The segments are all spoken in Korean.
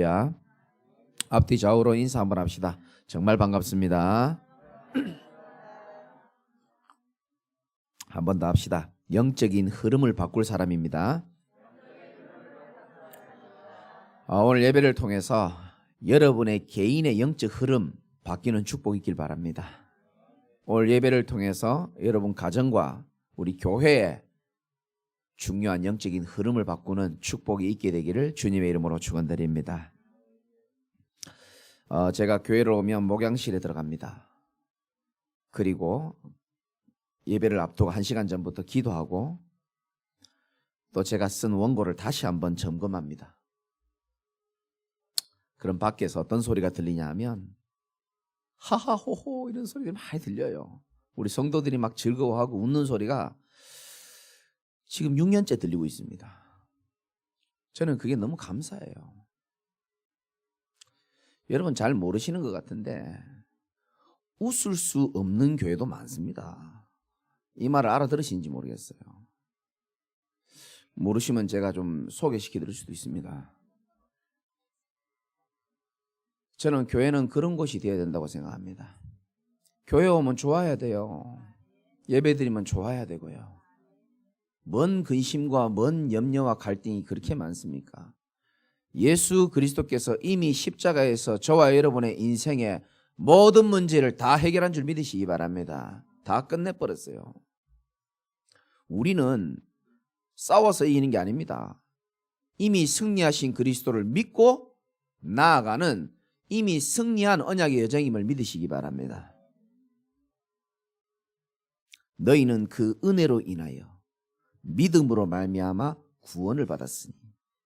야, 앞뒤 좌우로 인사 한번 합시다. 정말 반갑습니다. 한 번 더 합시다. 영적인 흐름을 바꿀 사람입니다. 오늘 예배를 통해서 여러분의 개인의 영적 흐름 바뀌는 축복이 있길 바랍니다. 오늘 예배를 통해서 여러분 가정과 우리 교회의 중요한 영적인 흐름을 바꾸는 축복이 있게 되기를 주님의 이름으로 축원드립니다. 제가 교회를 오면 목양실에 들어갑니다. 그리고 예배를 앞두고 1시간 전부터 기도하고 또 제가 쓴 원고를 다시 한번 점검합니다. 그럼 밖에서 어떤 소리가 들리냐 하면 하하호호 이런 소리들이 많이 들려요. 우리 성도들이 막 즐거워하고 웃는 소리가 지금 6년째 들리고 있습니다. 저는 그게 너무 감사해요. 여러분 잘 모르시는 것 같은데 웃을 수 없는 교회도 많습니다. 이 말을 알아들으신지 모르겠어요. 모르시면 제가 좀 소개시켜 드릴 수도 있습니다. 저는 교회는 그런 곳이 되어야 된다고 생각합니다. 교회 오면 좋아야 돼요. 예배 드리면 좋아야 되고요. 뭔 근심과 뭔 염려와 갈등이 그렇게 많습니까? 예수 그리스도께서 이미 십자가에서 저와 여러분의 인생의 모든 문제를 다 해결한 줄 믿으시기 바랍니다. 다 끝내버렸어요. 우리는 싸워서 이기는 게 아닙니다. 이미 승리하신 그리스도를 믿고 나아가는 이미 승리한 언약의 여정임을 믿으시기 바랍니다. 너희는 그 은혜로 인하여 믿음으로 말미암아 구원을 받았으니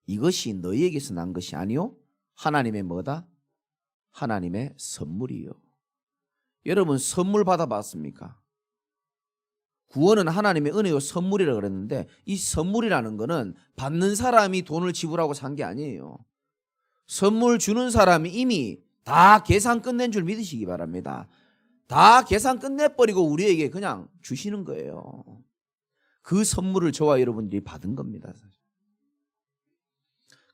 이것이 너희에게서 난 것이 아니요 하나님의 뭐다? 하나님의 선물이요. 여러분 선물 받아봤습니까? 구원은 하나님의 은혜요 선물이라고 그랬는데 이 선물이라는 거는 받는 사람이 돈을 지불하고 산 게 아니에요. 선물 주는 사람이 이미 다 계산 끝낸 줄 믿으시기 바랍니다. 다 계산 끝내버리고 우리에게 그냥 주시는 거예요. 그 선물을 저와 여러분들이 받은 겁니다.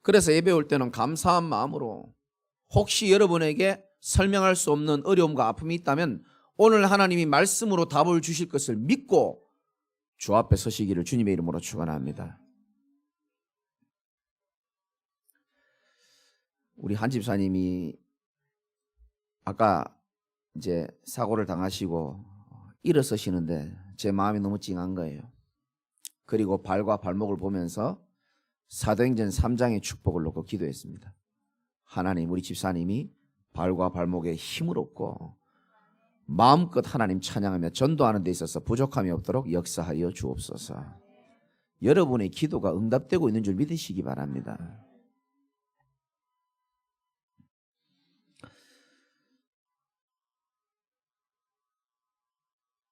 그래서 예배 올 때는 감사한 마음으로 혹시 여러분에게 설명할 수 없는 어려움과 아픔이 있다면 오늘 하나님이 말씀으로 답을 주실 것을 믿고 주 앞에 서시기를 주님의 이름으로 축원합니다. 우리 한 집사님이 아까 이제 사고를 당하시고 일어서시는데 제 마음이 너무 찡한 거예요. 그리고 발과 발목을 보면서 사도행전 3장의 축복을 놓고 기도했습니다. 하나님, 우리 집사님이 발과 발목에 힘을 얻고 마음껏 하나님 찬양하며 전도하는 데 있어서 부족함이 없도록 역사하여 주옵소서. 여러분의 기도가 응답되고 있는 줄 믿으시기 바랍니다.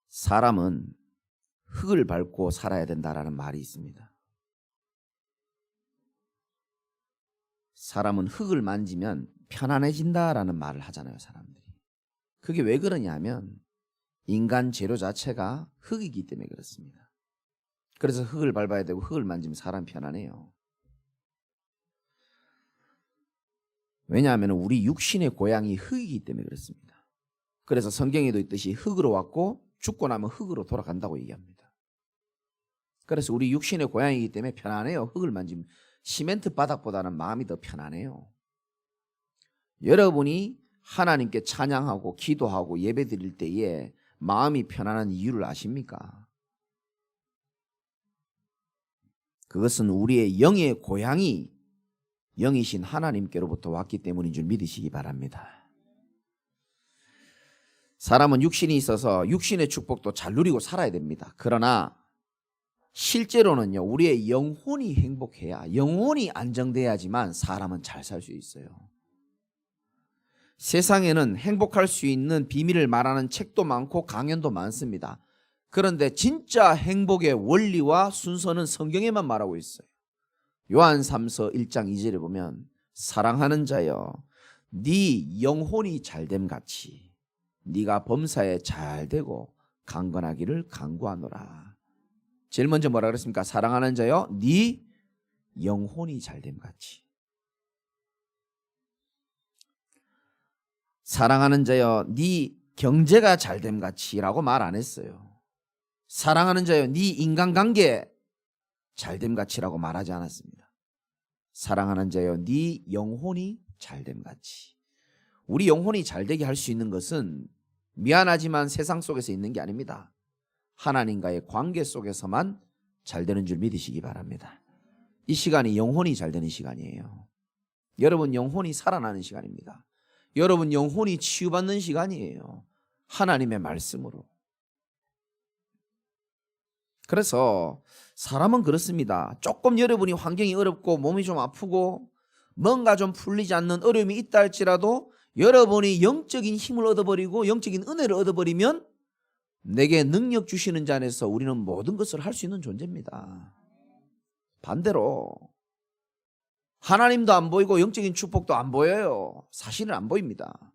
사람은 흙을 밟고 살아야 된다라는 말이 있습니다. 사람은 흙을 만지면 편안해진다라는 말을 하잖아요, 사람들이. 그게 왜 그러냐면 인간 재료 자체가 흙이기 때문에 그렇습니다. 그래서 흙을 밟아야 되고 흙을 만지면 사람 편안해요. 왜냐하면 우리 육신의 고향이 흙이기 때문에 그렇습니다. 그래서 성경에도 있듯이 흙으로 왔고 죽고 나면 흙으로 돌아간다고 얘기합니다. 그래서 우리 육신의 고향이기 때문에 편안해요. 흙을 만지면 시멘트 바닥보다는 마음이 더 편안해요. 여러분이 하나님께 찬양하고 기도하고 예배 드릴 때에 마음이 편안한 이유를 아십니까? 그것은 우리의 영의 고향이 영이신 하나님께로부터 왔기 때문인 줄 믿으시기 바랍니다. 사람은 육신이 있어서 육신의 축복도 잘 누리고 살아야 됩니다. 그러나 실제로는요, 우리의 영혼이 행복해야, 영혼이 안정돼야지만 사람은 잘 살 수 있어요. 세상에는 행복할 수 있는 비밀을 말하는 책도 많고 강연도 많습니다. 그런데 진짜 행복의 원리와 순서는 성경에만 말하고 있어요. 요한 3서 1장 2절에 보면 사랑하는 자여 네 영혼이 잘됨 같이 네가 범사에 잘되고 강건하기를 간구하노라. 제일 먼저 뭐라 그랬습니까? 사랑하는 자여 네 영혼이 잘됨 같이. 사랑하는 자여 네 경제가 잘됨 같이라고 말 안 했어요. 사랑하는 자여 네 인간관계 잘됨 같이라고 말하지 않았습니다. 사랑하는 자여 네 영혼이 잘됨 같이. 우리 영혼이 잘되게 할 수 있는 것은 미안하지만 세상 속에서 있는 게 아닙니다. 하나님과의 관계 속에서만 잘되는 줄 믿으시기 바랍니다. 이 시간이 영혼이 잘되는 시간이에요. 여러분 영혼이 살아나는 시간입니다. 여러분 영혼이 치유받는 시간이에요. 하나님의 말씀으로. 그래서 사람은 그렇습니다. 조금 여러분이 환경이 어렵고 몸이 좀 아프고 뭔가 좀 풀리지 않는 어려움이 있다 할지라도 여러분이 영적인 힘을 얻어버리고 영적인 은혜를 얻어버리면 내게 능력 주시는 자 안에서 우리는 모든 것을 할 수 있는 존재입니다. 반대로 하나님도 안 보이고 영적인 축복도 안 보여요. 사실은 안 보입니다.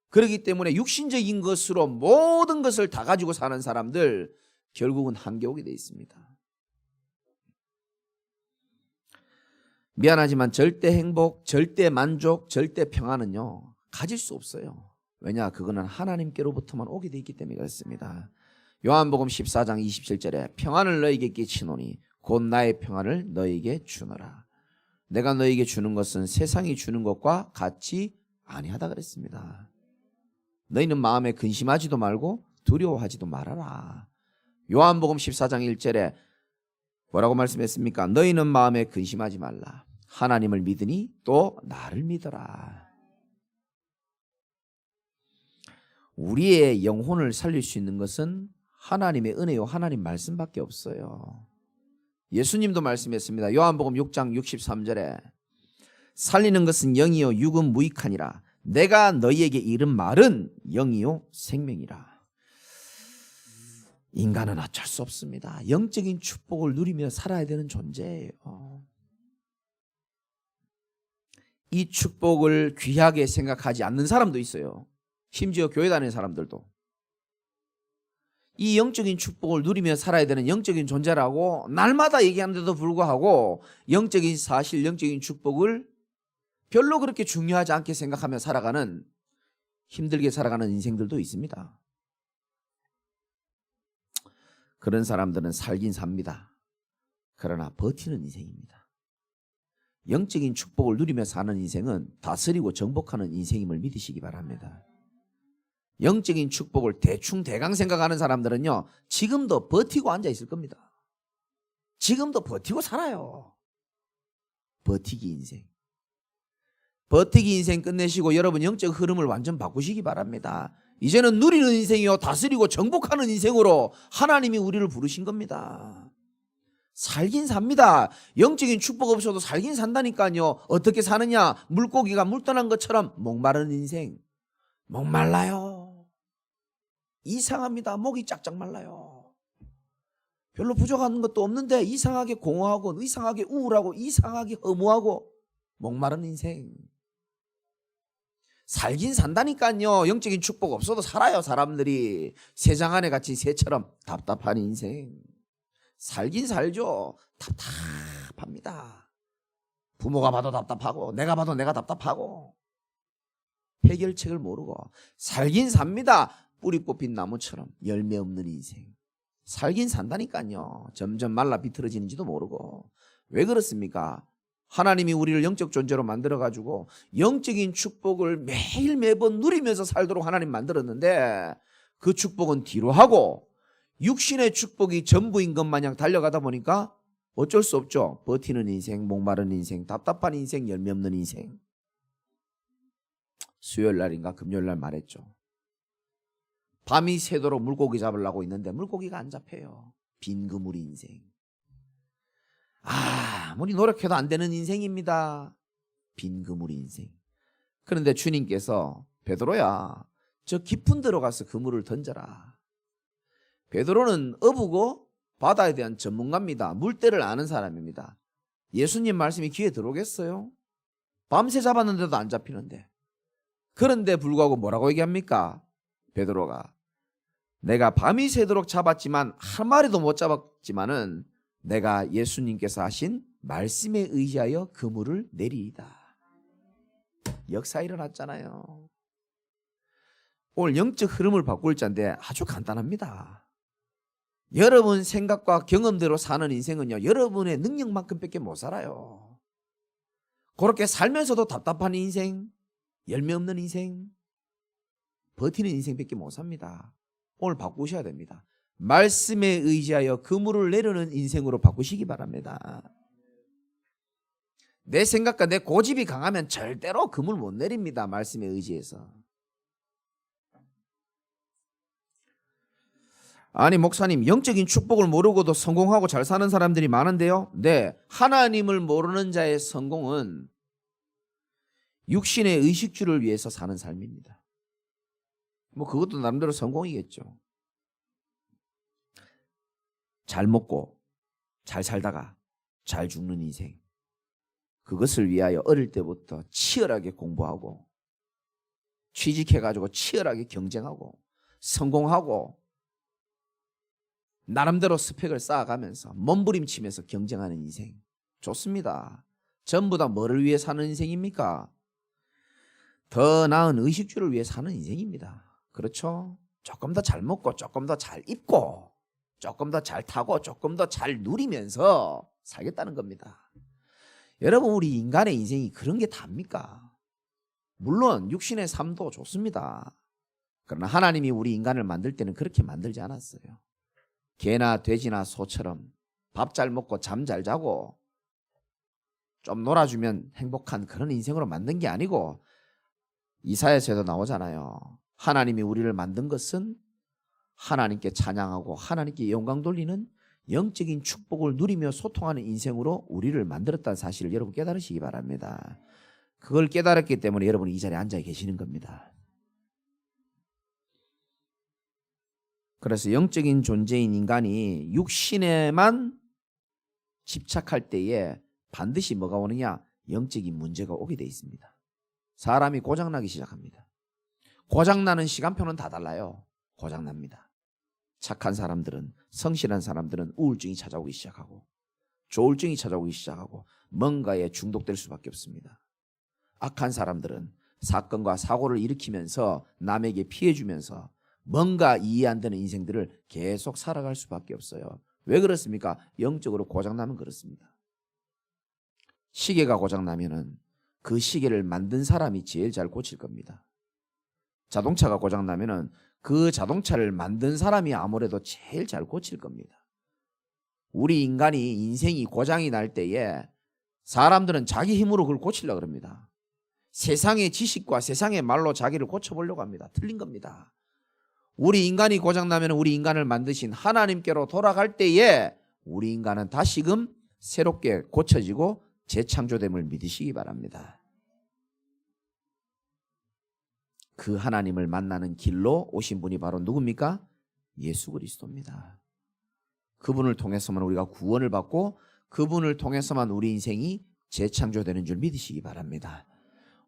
그렇기 때문에 육신적인 것으로 모든 것을 다 가지고 사는 사람들 결국은 한계 오게 돼 있습니다. 미안하지만 절대 행복, 절대 만족, 절대 평안은요 가질 수 없어요. 왜냐? 그거는 하나님께로부터만 오게 돼 있기 때문에 그렇습니다. 요한복음 14장 27절에 평안을 너에게 끼치노니 곧 나의 평안을 너에게 주노라. 내가 너에게 주는 것은 세상이 주는 것과 같이 아니하다 그랬습니다. 너희는 마음에 근심하지도 말고 두려워하지도 말아라. 요한복음 14장 1절에 뭐라고 말씀했습니까? 너희는 마음에 근심하지 말라. 하나님을 믿으니 또 나를 믿어라. 우리의 영혼을 살릴 수 있는 것은 하나님의 은혜요 하나님 말씀밖에 없어요. 예수님도 말씀했습니다. 요한복음 6장 63절에 살리는 것은 영이요 육은 무익하니라. 내가 너희에게 이른 말은 영이요 생명이라. 인간은 어쩔 수 없습니다. 영적인 축복을 누리며 살아야 되는 존재예요. 이 축복을 귀하게 생각하지 않는 사람도 있어요. 심지어 교회 다니는 사람들도. 이 영적인 축복을 누리며 살아야 되는 영적인 존재라고 날마다 얘기하는데도 불구하고 영적인 사실, 영적인 축복을 별로 그렇게 중요하지 않게 생각하며 살아가는 힘들게 살아가는 인생들도 있습니다. 그런 사람들은 살긴 삽니다. 그러나 버티는 인생입니다. 영적인 축복을 누리며 사는 인생은 다스리고 정복하는 인생임을 믿으시기 바랍니다. 영적인 축복을 대충 대강 생각하는 사람들은요 지금도 버티고 앉아 있을 겁니다. 지금도 버티고 살아요. 버티기 인생. 버티기 인생 끝내시고 여러분 영적 흐름을 완전 바꾸시기 바랍니다. 이제는 누리는 인생이요 다스리고 정복하는 인생으로 하나님이 우리를 부르신 겁니다. 살긴 삽니다. 영적인 축복 없어도 살긴 산다니까요. 어떻게 사느냐? 물고기가 물 떠난 것처럼 목마른 인생. 목말라요. 이상합니다. 목이 짝짝 말라요. 별로 부족한 것도 없는데 이상하게 공허하고 이상하게 우울하고 이상하게 허무하고 목마른 인생. 살긴 산다니까요. 영적인 축복 없어도 살아요. 사람들이 새장 안에 갇힌 새처럼 답답한 인생. 살긴 살죠. 답답합니다. 부모가 봐도 답답하고 내가 봐도 내가 답답하고 해결책을 모르고 살긴 삽니다. 뿌리 뽑힌 나무처럼 열매 없는 인생. 살긴 산다니까요. 점점 말라 비틀어지는지도 모르고. 왜 그렇습니까? 하나님이 우리를 영적 존재로 만들어가지고 영적인 축복을 매일 매번 누리면서 살도록 하나님 만들었는데 그 축복은 뒤로 하고 육신의 축복이 전부인 것 마냥 달려가다 보니까 어쩔 수 없죠. 버티는 인생, 목마른 인생, 답답한 인생, 열매 없는 인생. 수요일 날인가 금요일 날 말했죠. 밤이 새도록 물고기 잡으려고 있는데 물고기가 안 잡혀요. 빈 그물 인생. 아무리 노력해도 안 되는 인생입니다. 빈 그물 인생. 그런데 주님께서 베드로야 저 깊은 데로 가서 그물을 던져라. 베드로는 어부고 바다에 대한 전문가입니다. 물때를 아는 사람입니다. 예수님 말씀이 귀에 들어오겠어요? 밤새 잡았는데도 안 잡히는데. 그런데 불구하고 뭐라고 얘기합니까? 베드로가 내가 밤이 새도록 잡았지만 한 마리도 못 잡았지만은 내가 예수님께서 하신 말씀에 의지하여 그물을 내리이다. 역사 일어났잖아요. 오늘 영적 흐름을 바꿀 자인데 아주 간단합니다. 여러분 생각과 경험대로 사는 인생은요, 여러분의 능력만큼밖에 못 살아요. 그렇게 살면서도 답답한 인생, 열매 없는 인생, 버티는 인생밖에 못 삽니다. 오늘 바꾸셔야 됩니다. 말씀에 의지하여 그물을 내려는 인생으로 바꾸시기 바랍니다. 내 생각과 내 고집이 강하면 절대로 그물 못 내립니다. 말씀에 의지해서. 아니 목사님, 영적인 축복을 모르고도 성공하고 잘 사는 사람들이 많은데요. 네, 하나님을 모르는 자의 성공은 육신의 의식주를 위해서 사는 삶입니다. 뭐 그것도 나름대로 성공이겠죠. 잘 먹고 잘 살다가 잘 죽는 인생, 그것을 위하여 어릴 때부터 치열하게 공부하고 취직해가지고 치열하게 경쟁하고 성공하고 나름대로 스펙을 쌓아가면서 몸부림치면서 경쟁하는 인생, 좋습니다. 전부 다 뭐를 위해 사는 인생입니까? 더 나은 의식주를 위해 사는 인생입니다. 그렇죠? 조금 더 잘 먹고 조금 더 잘 입고 조금 더 잘 타고 조금 더 잘 누리면서 살겠다는 겁니다. 여러분, 우리 인간의 인생이 그런 게 답니까? 물론 육신의 삶도 좋습니다. 그러나 하나님이 우리 인간을 만들 때는 그렇게 만들지 않았어요. 개나 돼지나 소처럼 밥 잘 먹고 잠 잘 자고 좀 놀아주면 행복한 그런 인생으로 만든 게 아니고, 이사야서에도 나오잖아요. 하나님이 우리를 만든 것은 하나님께 찬양하고 하나님께 영광 돌리는 영적인 축복을 누리며 소통하는 인생으로 우리를 만들었다는 사실을 여러분 깨달으시기 바랍니다. 그걸 깨달았기 때문에 여러분이 이 자리에 앉아 계시는 겁니다. 그래서 영적인 존재인 인간이 육신에만 집착할 때에 반드시 뭐가 오느냐? 영적인 문제가 오게 돼 있습니다. 사람이 고장나기 시작합니다. 고장나는 시간표는 다 달라요. 고장납니다. 착한 사람들은, 성실한 사람들은 우울증이 찾아오기 시작하고 조울증이 찾아오기 시작하고 뭔가에 중독될 수밖에 없습니다. 악한 사람들은 사건과 사고를 일으키면서 남에게 피해주면서 뭔가 이해 안 되는 인생들을 계속 살아갈 수밖에 없어요. 왜 그렇습니까? 영적으로 고장나면 그렇습니다. 시계가 고장나면은 그 시계를 만든 사람이 제일 잘 고칠 겁니다. 자동차가 고장나면은 그 자동차를 만든 사람이 아무래도 제일 잘 고칠 겁니다. 우리 인간이 인생이 고장이 날 때에 사람들은 자기 힘으로 그걸 고치려고 합니다. 세상의 지식과 세상의 말로 자기를 고쳐보려고 합니다. 틀린 겁니다. 우리 인간이 고장나면 우리 인간을 만드신 하나님께로 돌아갈 때에 우리 인간은 다시금 새롭게 고쳐지고 재창조됨을 믿으시기 바랍니다. 그 하나님을 만나는 길로 오신 분이 바로 누굽니까? 예수 그리스도입니다. 그분을 통해서만 우리가 구원을 받고 그분을 통해서만 우리 인생이 재창조되는 줄 믿으시기 바랍니다.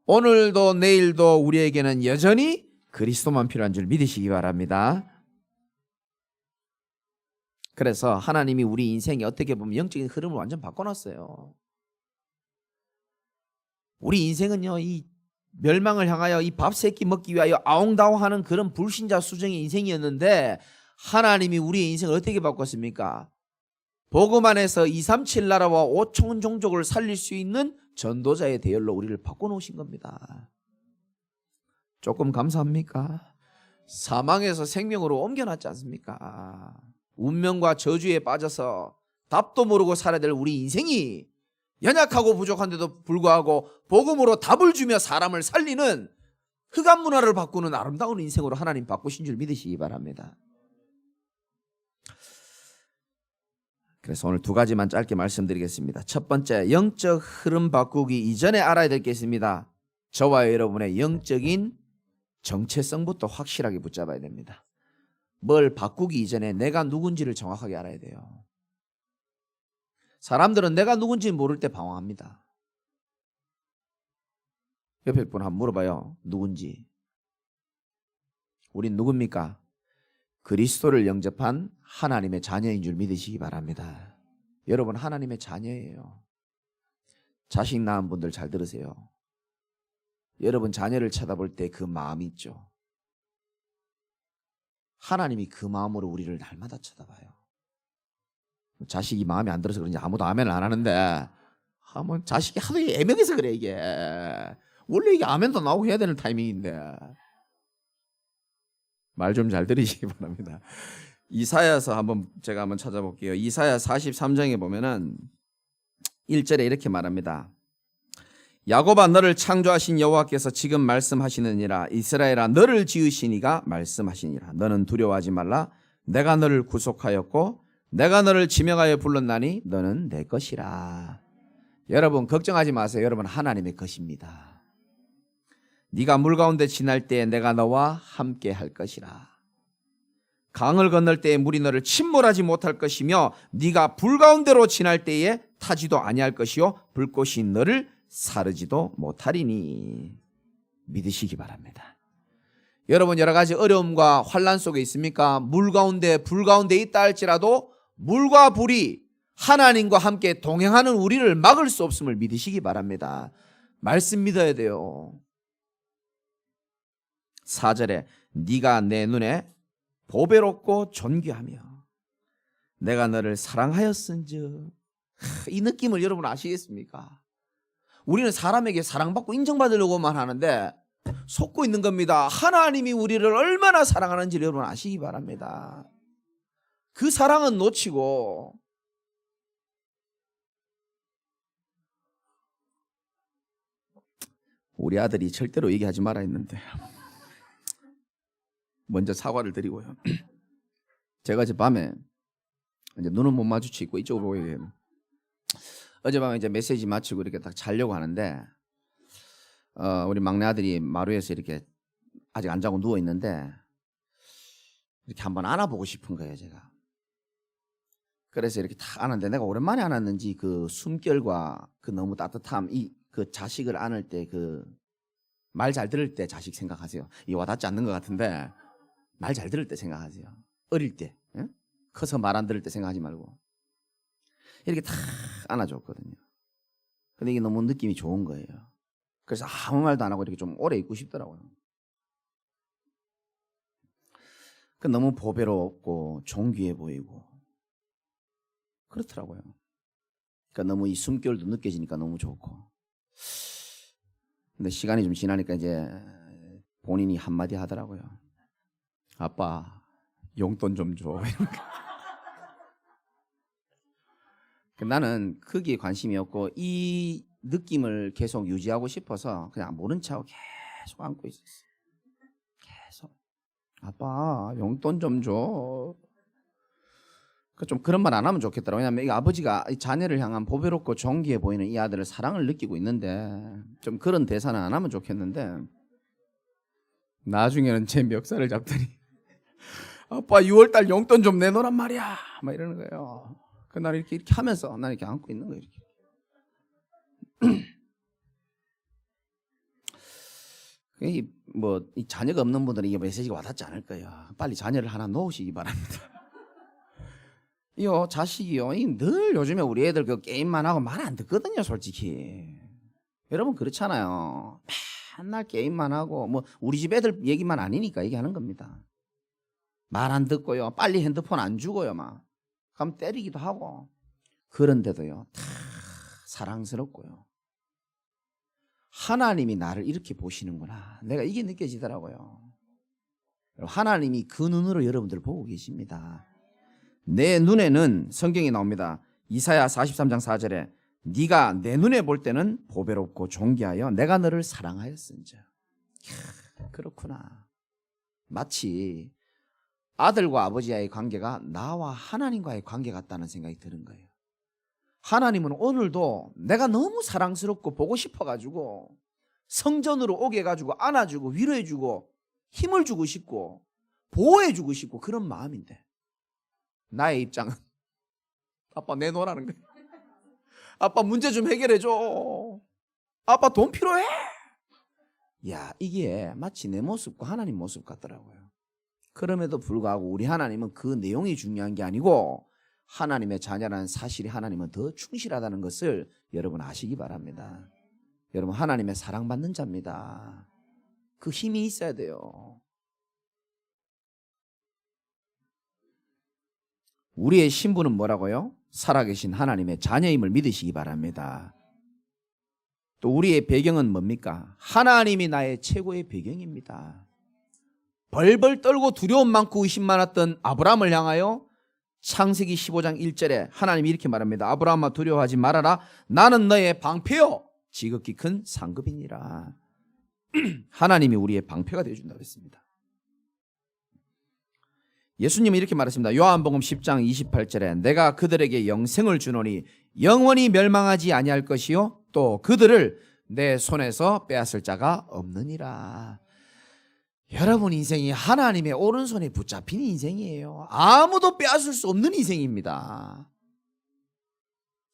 오늘도 내일도 우리에게는 여전히 그리스도만 필요한 줄 믿으시기 바랍니다. 그래서 하나님이 우리 인생에 어떻게 보면 영적인 흐름을 완전 바꿔놨어요. 우리 인생은요, 이 멸망을 향하여 이 밥 세끼 먹기 위하여 아웅다웅하는 그런 불신자 수정의 인생이었는데 하나님이 우리의 인생을 어떻게 바꿨습니까? 복음 안에서 237 나라와 5천 종족을 살릴 수 있는 전도자의 대열로 우리를 바꿔놓으신 겁니다. 조금 감사합니까? 사망에서 생명으로 옮겨놨지 않습니까? 운명과 저주에 빠져서 답도 모르고 살아야 될 우리 인생이 연약하고 부족한데도 불구하고 복음으로 답을 주며 사람을 살리는 흑암 문화를 바꾸는 아름다운 인생으로 하나님 바꾸신 줄 믿으시기 바랍니다. 그래서 오늘 두 가지만 짧게 말씀드리겠습니다. 첫 번째, 영적 흐름 바꾸기 이전에 알아야 될 게 있습니다. 저와 여러분의 영적인 정체성부터 확실하게 붙잡아야 됩니다. 뭘 바꾸기 이전에 내가 누군지를 정확하게 알아야 돼요. 사람들은 내가 누군지 모를 때 방황합니다. 옆에 분 한번 물어봐요. 누군지. 우린 누굽니까? 그리스도를 영접한 하나님의 자녀인 줄 믿으시기 바랍니다. 여러분 하나님의 자녀예요. 자식 낳은 분들 잘 들으세요. 여러분 자녀를 쳐다볼 때 그 마음이 있죠. 하나님이 그 마음으로 우리를 날마다 쳐다봐요. 자식이 마음에 안 들어서 그런지 아무도 아멘을 안 하는데 뭐 자식이 하도 애매해서 그래 이게. 원래 이게 아멘도 나오고 해야 되는 타이밍인데. 말 좀 잘 들으시기 바랍니다. 이사야서 제가 한번 찾아볼게요. 이사야 43장에 보면은 1절에 이렇게 말합니다. 야곱아 너를 창조하신 여호와께서 지금 말씀하시느니라. 이스라엘아 너를 지으신 이가 말씀하시니라. 너는 두려워하지 말라. 내가 너를 구속하였고 내가 너를 지명하여 불렀나니 너는 내 것이라. 여러분 걱정하지 마세요. 여러분 하나님의 것입니다. 네가 물 가운데 지날 때에 내가 너와 함께 할 것이라. 강을 건널 때에 물이 너를 침몰하지 못할 것이며 네가 불 가운데로 지날 때에 타지도 아니할 것이요 불꽃이 너를 사르지도 못하리니. 믿으시기 바랍니다. 여러분 여러 가지 어려움과 환난 속에 있습니까? 물 가운데 불 가운데 있다 할지라도 물과 불이 하나님과 함께 동행하는 우리를 막을 수 없음을 믿으시기 바랍니다. 말씀 믿어야 돼요. 4절에 네가 내 눈에 보배롭고 존귀하며 내가 너를 사랑하였은즉. 이 느낌을 여러분 아시겠습니까? 우리는 사람에게 사랑받고 인정받으려고만 하는데 속고 있는 겁니다. 하나님이 우리를 얼마나 사랑하는지 여러분 아시기 바랍니다. 그 사랑은 놓치고 우리 아들이 절대로 얘기하지 말아 했는데 먼저 사과를 드리고요. 제가 어제 밤에 이제 눈은 못 마주치고 이쪽으로 보이게 어젯밤에 이제 메시지 마치고 이렇게 딱 자려고 하는데 우리 막내 아들이 마루에서 이렇게 아직 안 자고 누워 있는데 이렇게 한번 안아보고 싶은 거예요, 제가. 그래서 이렇게 탁 안았는데 내가 오랜만에 안았는지 그 숨결과 그 너무 따뜻함, 그 자식을 안을 때 그 말 잘 들을 때 자식 생각하세요. 이 와닿지 않는 것 같은데 말 잘 들을 때 생각하세요. 어릴 때, 예? 커서 말 안 들을 때 생각하지 말고 이렇게 탁 안아줬거든요. 근데 이게 너무 느낌이 좋은 거예요. 그래서 아무 말도 안 하고 이렇게 좀 오래 있고 싶더라고요. 그 너무 보배롭고 존귀해 보이고 그렇더라고요. 그러니까 너무 이 숨결도 느껴지니까 너무 좋고. 근데 시간이 좀 지나니까 이제 본인이 한마디 하더라고요. 아빠 용돈 좀 줘. 나는 거기에 관심이 없고 이 느낌을 계속 유지하고 싶어서 그냥 모른 척하고 계속 안고 있었어요. 계속 아빠 용돈 좀 줘. 좀 그런 말 안 하면 좋겠더라고요. 왜냐하면 이 아버지가 자녀를 향한 보배롭고 존귀해 보이는 이 아들을 사랑을 느끼고 있는데 좀 그런 대사는 안 하면 좋겠는데 나중에는 제 멱살을 잡더니 아빠 6월달 용돈 좀 내놓으란 말이야 막 이러는 거예요. 난 이렇게 하면서 난 이렇게 안고 있는 거예요. 이렇게. 이 자녀가 없는 분들은 이 메시지가 와닿지 않을 거예요. 빨리 자녀를 하나 놓으시기 바랍니다. 이요 자식이요 늘 요즘에 우리 애들 그 게임만 하고 말 안 듣거든요, 솔직히. 여러분 그렇잖아요. 맨날 게임만 하고 뭐 우리 집 애들 얘기만 아니니까 얘기하는 겁니다. 말 안 듣고요, 빨리 핸드폰 안 주고요, 막 그럼 때리기도 하고. 그런데도요 다 사랑스럽고요. 하나님이 나를 이렇게 보시는구나, 내가 이게 느껴지더라고요. 하나님이 그 눈으로 여러분들 보고 계십니다. 내 눈에는 성경이 나옵니다. 이사야 43장 4절에 네가 내 눈에 볼 때는 보배롭고 존귀하여 내가 너를 사랑하였은즉. 그렇구나. 마치 아들과 아버지와의 관계가 나와 하나님과의 관계 같다는 생각이 드는 거예요. 하나님은 오늘도 내가 너무 사랑스럽고 보고 싶어가지고 성전으로 오게 해가지고 안아주고 위로해주고 힘을 주고 싶고 보호해주고 싶고 그런 마음인데 나의 입장은 아빠 내놓으라는 거예요. 아빠 문제 좀 해결해줘. 아빠 돈 필요해. 야, 이게 마치 내 모습과 하나님 모습 같더라고요. 그럼에도 불구하고 우리 하나님은 그 내용이 중요한 게 아니고 하나님의 자녀라는 사실이 하나님은 더 충실하다는 것을 여러분 아시기 바랍니다. 여러분 하나님의 사랑받는 자입니다. 그 힘이 있어야 돼요. 우리의 신분은 뭐라고요? 살아계신 하나님의 자녀임을 믿으시기 바랍니다. 또 우리의 배경은 뭡니까? 하나님이 나의 최고의 배경입니다. 벌벌 떨고 두려움 많고 의심 많았던 아브라함을 향하여 창세기 15장 1절에 하나님이 이렇게 말합니다. 아브라함아 두려워하지 말아라. 나는 너의 방패요 지극히 큰 상급이니라. 하나님이 우리의 방패가 되어준다고 했습니다. 예수님은 이렇게 말했습니다. 요한복음 10장 28절에 내가 그들에게 영생을 주노니 영원히 멸망하지 아니할 것이요 또 그들을 내 손에서 빼앗을 자가 없느니라. 여러분 인생이 하나님의 오른손에 붙잡힌 인생이에요. 아무도 빼앗을 수 없는 인생입니다.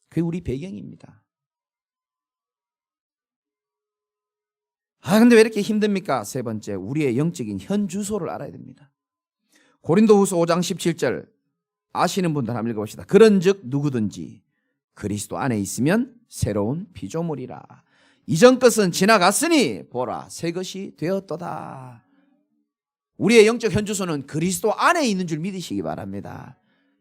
그게 우리 배경입니다. 근데 왜 이렇게 힘듭니까? 세 번째, 우리의 영적인 현 주소를 알아야 됩니다. 고린도후서 5장 17절 아시는 분들 한번 읽어봅시다. 그런즉 누구든지 그리스도 안에 있으면 새로운 피조물이라. 이전 것은 지나갔으니 보라 새 것이 되었도다. 우리의 영적 현 주소는 그리스도 안에 있는 줄 믿으시기 바랍니다.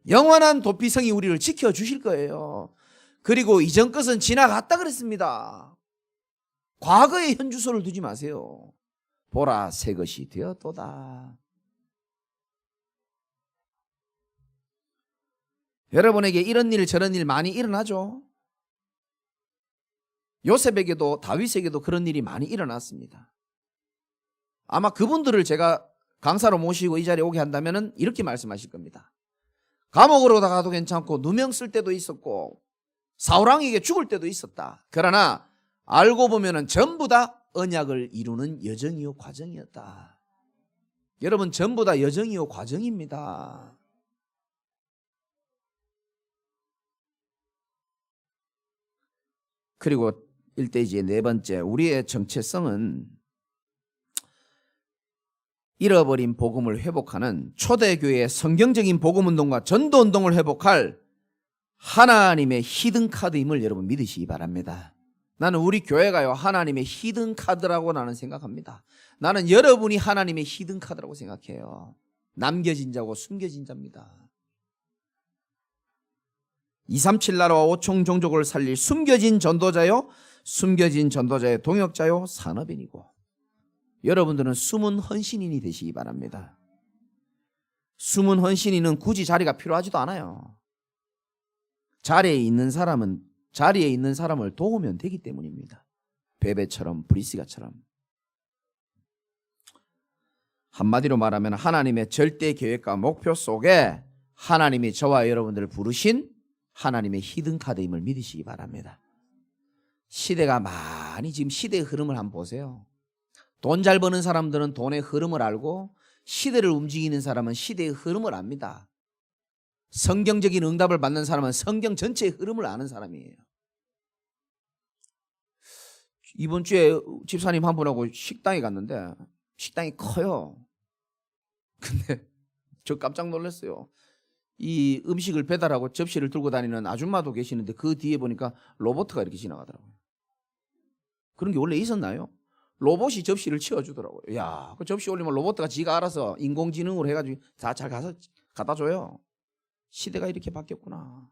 영원한 도피성이 우리를 지켜주실 거예요. 그리고 이전 것은 지나갔다 그랬습니다. 과거의 현 주소를 두지 마세요. 보라 새 것이 되었도다. 여러분에게 이런 일 저런 일 많이 일어나죠. 요셉에게도 다윗에게도 그런 일이 많이 일어났습니다. 아마 그분들을 제가 강사로 모시고 이 자리에 오게 한다면 이렇게 말씀하실 겁니다. 감옥으로 가도 괜찮고 누명 쓸 때도 있었고 사울왕에게 죽을 때도 있었다. 그러나 알고 보면 전부 다 언약을 이루는 여정이요 과정이었다. 여러분 전부 다 여정이요 과정입니다. 그리고 일대지의 네 번째, 우리의 정체성은 잃어버린 복음을 회복하는 초대교회의 성경적인 복음운동과 전도운동을 회복할 하나님의 히든카드임을 여러분 믿으시기 바랍니다. 나는 우리 교회가요 하나님의 히든카드라고 나는 생각합니다. 나는 여러분이 하나님의 히든카드라고 생각해요. 남겨진 자고 숨겨진 자입니다. 237 나라와 5천 종족을 살릴 숨겨진 전도자요, 숨겨진 전도자의 동역자요, 산업인이고 여러분들은 숨은 헌신인이 되시기 바랍니다. 숨은 헌신인은 굳이 자리가 필요하지도 않아요. 자리에 있는 사람을 도우면 되기 때문입니다. 베베처럼 브리스가처럼. 한마디로 말하면 하나님의 절대 계획과 목표 속에 하나님이 저와 여러분들을 부르신 하나님의 히든카드임을 믿으시기 바랍니다. 시대가 많이 지금 시대의 흐름을 한번 보세요. 돈 잘 버는 사람들은 돈의 흐름을 알고 시대를 움직이는 사람은 시대의 흐름을 압니다. 성경적인 응답을 받는 사람은 성경 전체의 흐름을 아는 사람이에요. 이번 주에 집사님 한 분하고 식당에 갔는데 식당이 커요. 근데 저 깜짝 놀랐어요. 이 음식을 배달하고 접시를 들고 다니는 아줌마도 계시는데 그 뒤에 보니까 로봇가 이렇게 지나가더라고요. 그런 게 원래 있었나요? 로봇이 접시를 치워주더라고요. 야, 그 접시 올리면 로봇가 지가 알아서 인공지능으로 해가지고 다 잘 가서 갖다 줘요. 시대가 이렇게 바뀌었구나.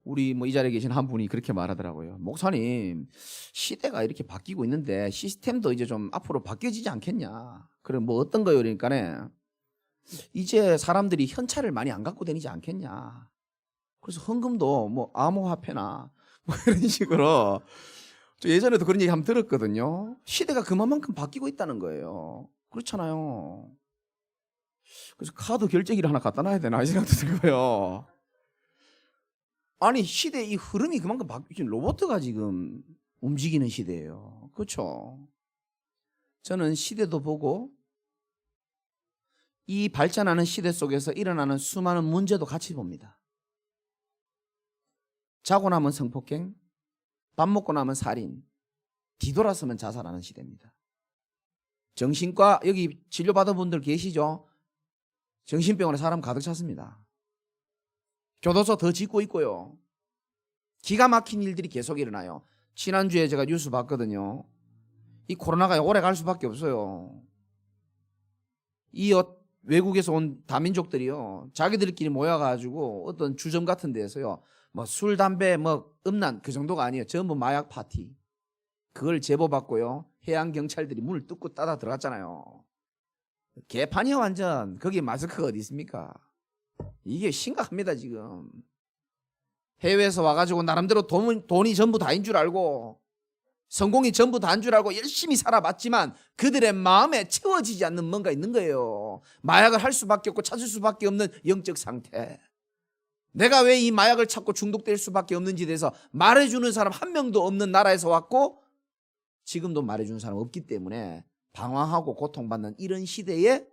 우리 이 자리에 계신 한 분이 그렇게 말하더라고요. 목사님, 시대가 이렇게 바뀌고 있는데 시스템도 이제 좀 앞으로 바뀌어지지 않겠냐. 그럼 어떤 거요? 그러니까네. 이제 사람들이 현찰을 많이 안 갖고 다니지 않겠냐. 그래서 헌금도 암호화폐나 이런 식으로 예전에도 그런 얘기 한번 들었거든요. 시대가 그만큼 바뀌고 있다는 거예요. 그렇잖아요. 그래서 카드 결제기를 하나 갖다 놔야 되나 이 생각도 들고요. 아니 시대 이 흐름이 그만큼 바뀌지. 로봇가 지금 움직이는 시대예요. 그렇죠? 저는 시대도 보고 이 발전하는 시대 속에서 일어나는 수많은 문제도 같이 봅니다. 자고 나면 성폭행, 밥 먹고 나면 살인, 뒤돌아서면 자살하는 시대입니다. 정신과 여기 진료받은 분들 계시죠? 정신병원에 사람 가득 찼습니다. 교도소 더 짓고 있고요. 기가 막힌 일들이 계속 일어나요. 지난주에 제가 뉴스 봤거든요. 이 코로나가 오래 갈 수밖에 없어요. 이 외국에서 온 다민족들이요, 자기들끼리 모여가지고 어떤 주점 같은 데에서요, 뭐 술, 담배, 뭐 음란 그 정도가 아니에요. 전부 마약 파티. 그걸 제보받고요, 해양 경찰들이 문을 뚫고 따라 들어갔잖아요. 개판이야 완전. 거기 마스크가 어디 있습니까? 이게 심각합니다 지금. 해외에서 와가지고 나름대로 돈이 전부 다인 줄 알고, 성공이 전부 다인 줄 알고 열심히 살아봤지만 그들의 마음에 채워지지 않는 뭔가 있는 거예요. 마약을 할 수밖에 없고 찾을 수밖에 없는 영적 상태. 내가 왜 이 마약을 찾고 중독될 수밖에 없는지에 대해서 말해주는 사람 한 명도 없는 나라에서 왔고, 지금도 말해주는 사람 없기 때문에 방황하고 고통받는 이런 시대에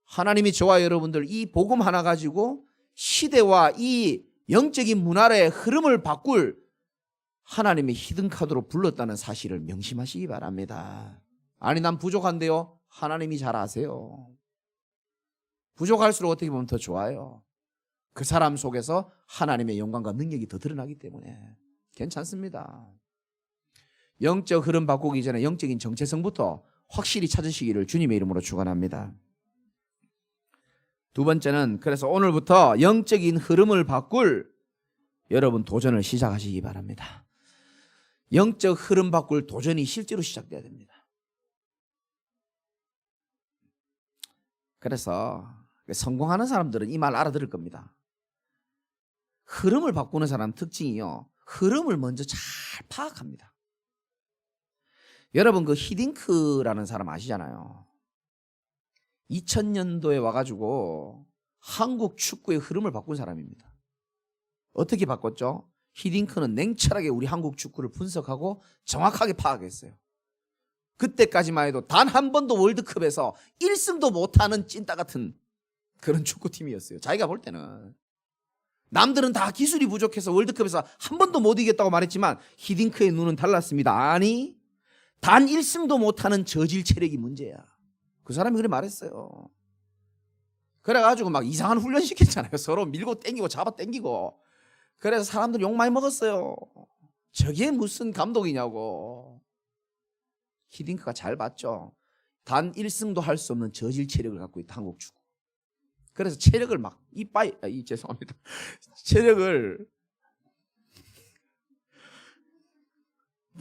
하나님이 저와 여러분들 이 복음 하나 가지고 시대와 이 영적인 문화의 흐름을 바꿀 하나님의 히든카드로 불렀다는 사실을 명심하시기 바랍니다. 아니 난 부족한데요. 하나님이 잘 아세요. 부족할수록 어떻게 보면 더 좋아요. 그 사람 속에서 하나님의 영광과 능력이 더 드러나기 때문에 괜찮습니다. 영적 흐름 바꾸기 전에 영적인 정체성부터 확실히 찾으시기를 주님의 이름으로 축원합니다. 두 번째는, 그래서 오늘부터 영적인 흐름을 바꿀 여러분 도전을 시작하시기 바랍니다. 영적 흐름 바꿀 도전이 실제로 시작돼야 됩니다. 그래서 성공하는 사람들은 이 말 알아들을 겁니다. 흐름을 바꾸는 사람 특징이요, 흐름을 먼저 잘 파악합니다. 여러분 그 히딩크라는 사람 아시잖아요. 2000년도에 와가지고 한국 축구의 흐름을 바꾼 사람입니다. 어떻게 바꿨죠? 히딩크는 냉철하게 우리 한국 축구를 분석하고 정확하게 파악했어요. 그때까지만 해도 단 한 번도 월드컵에서 1승도 못하는 찐따 같은 그런 축구팀이었어요. 자기가 볼 때는. 남들은 다 기술이 부족해서 월드컵에서 한 번도 못 이겼다고 말했지만 히딩크의 눈은 달랐습니다. 아니, 단 1승도 못하는 저질 체력이 문제야. 그 사람이 그래 말했어요. 그래가지고 막 이상한 훈련 시켰잖아요. 서로 밀고 땡기고 잡아 땡기고. 그래서 사람들 욕 많이 먹었어요. 저게 무슨 감독이냐고. 히딩크가 잘 봤죠. 단 1승도 할 수 없는 저질 체력을 갖고 있다 한국 축구. 그래서 체력을 막 죄송합니다. 체력을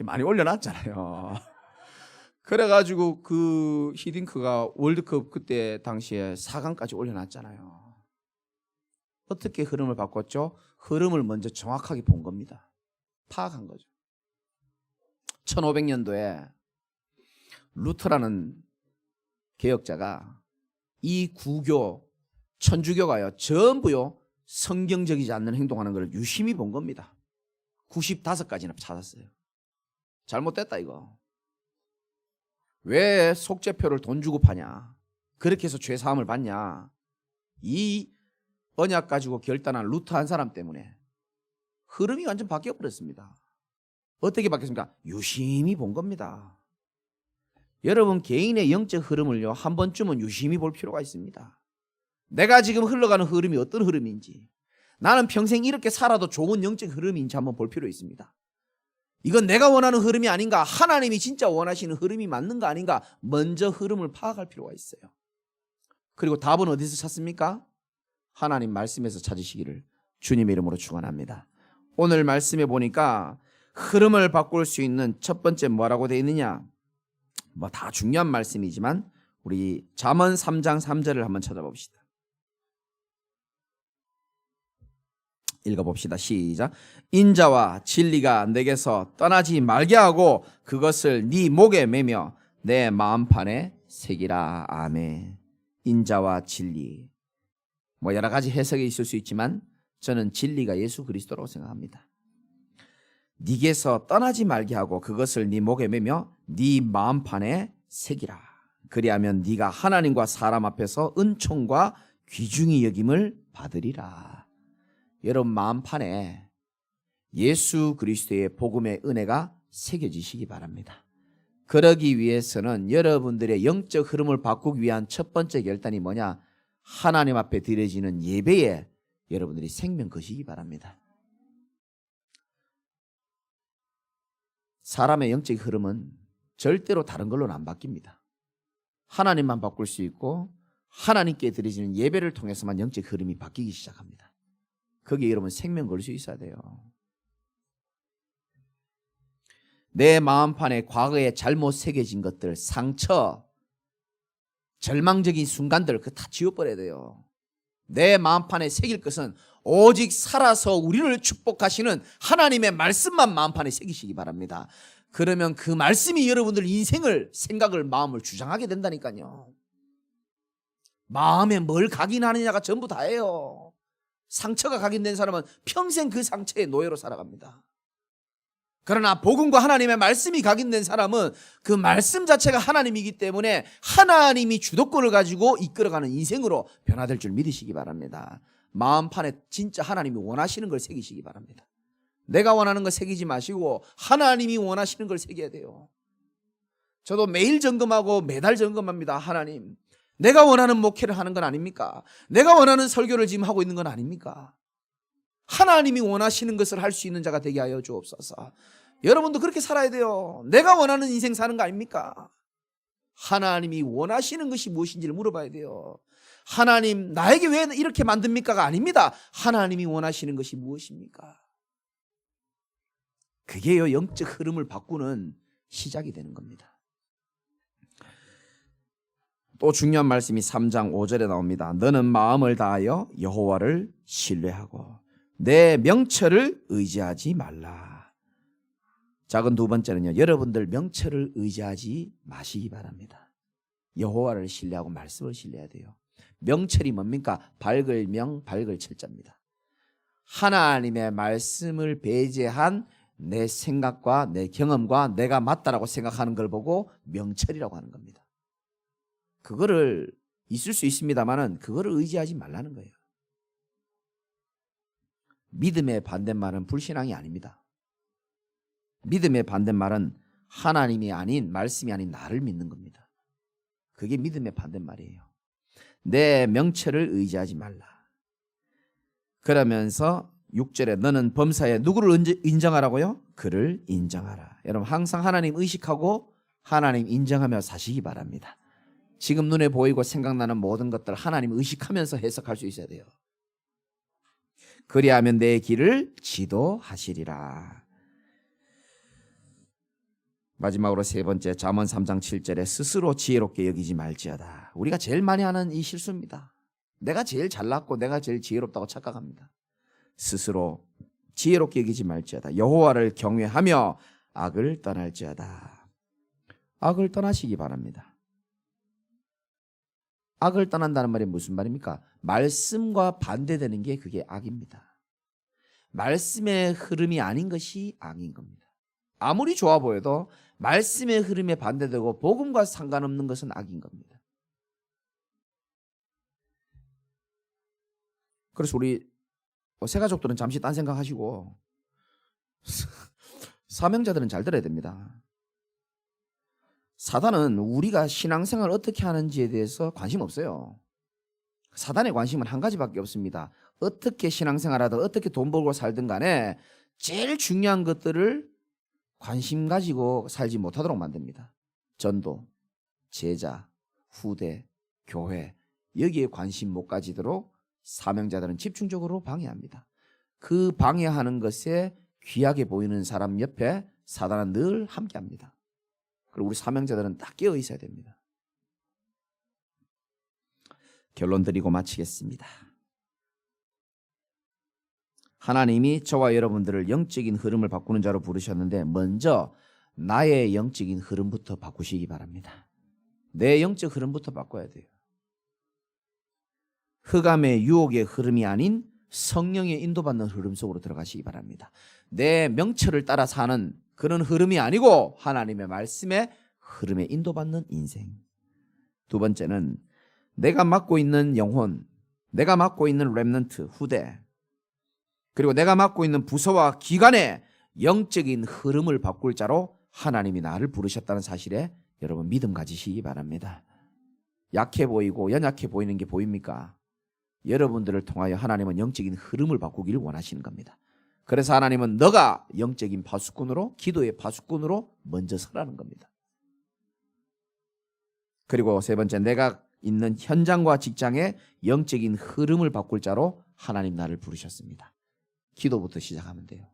많이 올려놨잖아요. 그래가지고 그 히딩크가 월드컵 그때 당시에 4강까지 올려놨잖아요. 어떻게 흐름을 바꿨죠? 흐름을 먼저 정확하게 본 겁니다. 파악한 거죠. 1500년도에 루터라는 개혁자가 이 구교, 천주교가요 전부요 성경적이지 않는 행동하는 걸 유심히 본 겁니다. 95가지나 찾았어요. 잘못됐다 이거. 왜 속죄표를 돈 주고 파냐? 그렇게 해서 죄사함을 받냐? 이 언약 가지고 결단한 루터 한 사람 때문에 흐름이 완전 바뀌어버렸습니다. 어떻게 바뀌었습니까? 유심히 본 겁니다. 여러분 개인의 영적 흐름을요 한 번쯤은 유심히 볼 필요가 있습니다. 내가 지금 흘러가는 흐름이 어떤 흐름인지, 나는 평생 이렇게 살아도 좋은 영적 흐름인지 한번 볼 필요 있습니다. 이건 내가 원하는 흐름이 아닌가, 하나님이 진짜 원하시는 흐름이 맞는가 아닌가 먼저 흐름을 파악할 필요가 있어요. 그리고 답은 어디서 찾습니까? 하나님 말씀에서 찾으시기를 주님의 이름으로 축원합니다. 오늘 말씀에 보니까 흐름을 바꿀 수 있는 첫 번째 뭐라고 되어 있느냐, 뭐 다 중요한 말씀이지만 우리 잠언 3장 3절을 한번 찾아봅시다. 읽어봅시다. 시작. 인자와 진리가 내게서 떠나지 말게 하고 그것을 네 목에 매며 내 마음판에 새기라. 아멘. 인자와 진리, 뭐 여러 가지 해석이 있을 수 있지만 저는 진리가 예수 그리스도라고 생각합니다. 네게서 떠나지 말게 하고 그것을 네 목에 매며 네 마음판에 새기라. 그리하면 네가 하나님과 사람 앞에서 은총과 귀중히 여김을 받으리라. 여러분 마음판에 예수 그리스도의 복음의 은혜가 새겨지시기 바랍니다. 그러기 위해서는 여러분들의 영적 흐름을 바꾸기 위한 첫 번째 결단이 뭐냐? 하나님 앞에 드려지는 예배에 여러분들이 생명 거시기 바랍니다. 사람의 영적 흐름은 절대로 다른 걸로는 안 바뀝니다. 하나님만 바꿀 수 있고 하나님께 드려지는 예배를 통해서만 영적 흐름이 바뀌기 시작합니다. 거기에 여러분 생명 걸 수 있어야 돼요. 내 마음판에 과거에 잘못 새겨진 것들, 상처, 절망적인 순간들 그거 다 지워버려야 돼요. 내 마음판에 새길 것은 오직 살아서 우리를 축복하시는 하나님의 말씀만 마음판에 새기시기 바랍니다. 그러면 그 말씀이 여러분들 인생을, 생각을, 마음을 주장하게 된다니까요. 마음에 뭘 각인하느냐가 전부 다예요. 상처가 각인된 사람은 평생 그 상처의 노예로 살아갑니다. 그러나 복음과 하나님의 말씀이 각인된 사람은 그 말씀 자체가 하나님이기 때문에 하나님이 주도권을 가지고 이끌어가는 인생으로 변화될 줄 믿으시기 바랍니다. 마음판에 진짜 하나님이 원하시는 걸 새기시기 바랍니다. 내가 원하는 걸 새기지 마시고 하나님이 원하시는 걸 새겨야 돼요. 저도 매일 점검하고 매달 점검합니다. 하나님, 내가 원하는 목회를 하는 건 아닙니까? 내가 원하는 설교를 지금 하고 있는 건 아닙니까? 하나님이 원하시는 것을 할 수 있는 자가 되게 하여 주옵소서. 여러분도 그렇게 살아야 돼요. 내가 원하는 인생 사는 거 아닙니까? 하나님이 원하시는 것이 무엇인지를 물어봐야 돼요. 하나님, 나에게 왜 이렇게 만듭니까가 아닙니다. 하나님이 원하시는 것이 무엇입니까? 그게요, 영적 흐름을 바꾸는 시작이 되는 겁니다. 또 중요한 말씀이 3장 5절에 나옵니다. 너는 마음을 다하여 여호와를 신뢰하고 내 명철을 의지하지 말라. 작은 두 번째는요, 여러분들 명철을 의지하지 마시기 바랍니다. 여호와를 신뢰하고 말씀을 신뢰해야 돼요. 명철이 뭡니까? 밝을 명, 밝을 철자입니다. 하나님의 말씀을 배제한 내 생각과 내 경험과 내가 맞다라고 생각하는 걸 보고 명철이라고 하는 겁니다. 그거를 있을 수 있습니다만은 그거를 의지하지 말라는 거예요. 믿음의 반대말은 불신앙이 아닙니다. 믿음의 반대말은 하나님이 아닌, 말씀이 아닌 나를 믿는 겁니다. 그게 믿음의 반대말이에요. 내 명철을 의지하지 말라. 그러면서 6절에 너는 범사에 누구를 인정하라고요? 그를 인정하라. 여러분 항상 하나님 의식하고 하나님 인정하며 사시기 바랍니다. 지금 눈에 보이고 생각나는 모든 것들 하나님 의식하면서 해석할 수 있어야 돼요. 그리하면 내 길을 지도하시리라. 마지막으로 세 번째, 잠언 3장 7절에 스스로 지혜롭게 여기지 말지어다. 우리가 제일 많이 하는 이 실수입니다. 내가 제일 잘났고 내가 제일 지혜롭다고 착각합니다. 스스로 지혜롭게 여기지 말지어다. 여호와를 경외하며 악을 떠날지어다. 악을 떠나시기 바랍니다. 악을 떠난다는 말이 무슨 말입니까? 말씀과 반대되는 게 그게 악입니다. 말씀의 흐름이 아닌 것이 악인 겁니다. 아무리 좋아 보여도 말씀의 흐름에 반대되고 복음과 상관없는 것은 악인 겁니다. 그래서 우리 새가족들은 잠시 딴 생각하시고 사명자들은 잘 들어야 됩니다. 사단은 우리가 신앙생활을 어떻게 하는지에 대해서 관심 없어요. 사단의 관심은 한 가지밖에 없습니다. 어떻게 신앙생활하든 어떻게 돈 벌고 살든 간에 제일 중요한 것들을 관심 가지고 살지 못하도록 만듭니다. 전도, 제자, 후대, 교회, 여기에 관심 못 가지도록 사명자들은 집중적으로 방해합니다. 그 방해하는 것에 귀하게 보이는 사람 옆에 사단은 늘 함께합니다. 그리고 우리 사명자들은 딱 깨어 있어야 됩니다. 결론 드리고 마치겠습니다. 하나님이 저와 여러분들을 영적인 흐름을 바꾸는 자로 부르셨는데 먼저 나의 영적인 흐름부터 바꾸시기 바랍니다. 내 영적 흐름부터 바꿔야 돼요. 흑암의 유혹의 흐름이 아닌 성령의 인도받는 흐름 속으로 들어가시기 바랍니다. 내 명철을 따라 사는 그런 흐름이 아니고 하나님의 말씀의 흐름에 인도받는 인생. 두 번째는 내가 맡고 있는 영혼, 내가 맡고 있는 렘넌트, 후대, 그리고 내가 맡고 있는 부서와 기관의 영적인 흐름을 바꿀 자로 하나님이 나를 부르셨다는 사실에 여러분 믿음 가지시기 바랍니다. 약해 보이고 연약해 보이는 게 보입니까? 여러분들을 통하여 하나님은 영적인 흐름을 바꾸기를 원하시는 겁니다. 그래서 하나님은 너가 영적인 파수꾼으로, 기도의 파수꾼으로 먼저 서라는 겁니다. 그리고 세 번째, 내가 있는 현장과 직장의 영적인 흐름을 바꿀 자로 하나님 나를 부르셨습니다. 기도부터 시작하면 돼요.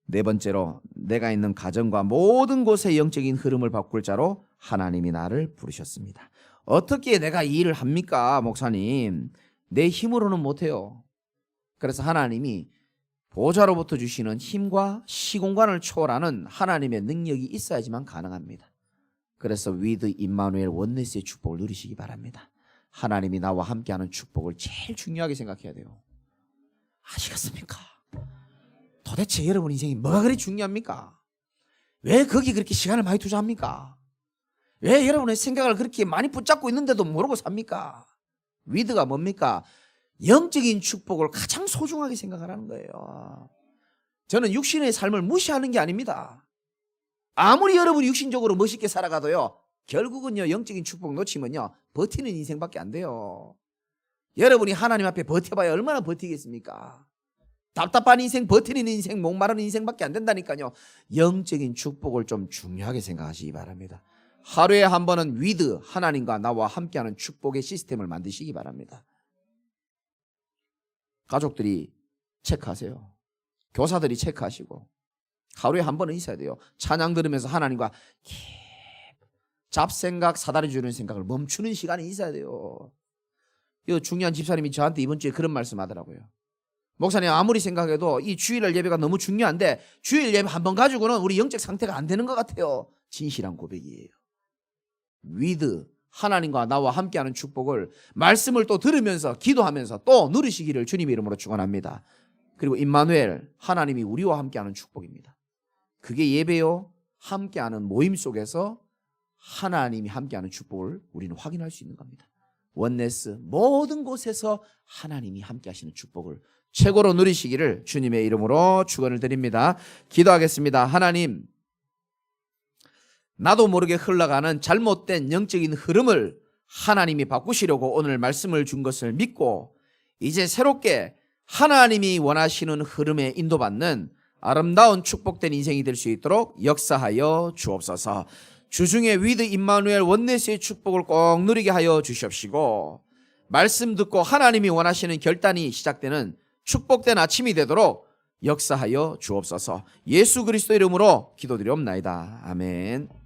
네 번째로 내가 있는 가정과 모든 곳의 영적인 흐름을 바꿀 자로 하나님이 나를 부르셨습니다. 어떻게 내가 이 일을 합니까, 목사님? 내 힘으로는 못해요. 그래서 하나님이 보좌로부터 주시는 힘과 시공간을 초월하는 하나님의 능력이 있어야지만 가능합니다. 그래서 위드 임마누엘 원네스의 축복을 누리시기 바랍니다. 하나님이 나와 함께하는 축복을 제일 중요하게 생각해야 돼요. 아시겠습니까? 도대체 여러분 인생이 뭐가 그리 중요합니까? 왜 거기 그렇게 시간을 많이 투자합니까? 왜 여러분의 생각을 그렇게 많이 붙잡고 있는데도 모르고 삽니까? 위드가 뭡니까? 영적인 축복을 가장 소중하게 생각하라는 거예요. 저는 육신의 삶을 무시하는 게 아닙니다. 아무리 여러분이 육신적으로 멋있게 살아가도요, 결국은요, 영적인 축복 놓치면요, 버티는 인생밖에 안 돼요. 여러분이 하나님 앞에 버텨봐야 얼마나 버티겠습니까? 답답한 인생, 버티는 인생, 목마른 인생밖에 안 된다니까요. 영적인 축복을 좀 중요하게 생각하시기 바랍니다. 하루에 한 번은 위드, 하나님과 나와 함께하는 축복의 시스템을 만드시기 바랍니다. 가족들이 체크하세요. 교사들이 체크하시고 하루에 한 번은 있어야 돼요. 찬양 들으면서 하나님과 잡생각, 사다리 주는 생각을 멈추는 시간이 있어야 돼요. 이 중요한 집사님이 저한테 이번 주에 그런 말씀 하더라고요. 목사님, 아무리 생각해도 이 주일날 예배가 너무 중요한데 주일 예배 한 번 가지고는 우리 영적 상태가 안 되는 것 같아요. 진실한 고백이에요. 위드, 하나님과 나와 함께하는 축복을 말씀을 또 들으면서 기도하면서 또 누리시기를 주님의 이름으로 축원합니다. 그리고 임마누엘, 하나님이 우리와 함께하는 축복입니다. 그게 예배요, 함께하는 모임 속에서 하나님이 함께하는 축복을 우리는 확인할 수 있는 겁니다. 원네스, 모든 곳에서 하나님이 함께하시는 축복을 최고로 누리시기를 주님의 이름으로 축원을 드립니다. 기도하겠습니다. 하나님, 나도 모르게 흘러가는 잘못된 영적인 흐름을 하나님이 바꾸시려고 오늘 말씀을 준 것을 믿고 이제 새롭게 하나님이 원하시는 흐름에 인도받는 아름다운 축복된 인생이 될 수 있도록 역사하여 주옵소서. 주중에 위드 임마누엘 원네스의 축복을 꼭 누리게 하여 주시옵시고, 말씀 듣고 하나님이 원하시는 결단이 시작되는 축복된 아침이 되도록 역사하여 주옵소서. 예수 그리스도 이름으로 기도드리옵나이다. 아멘.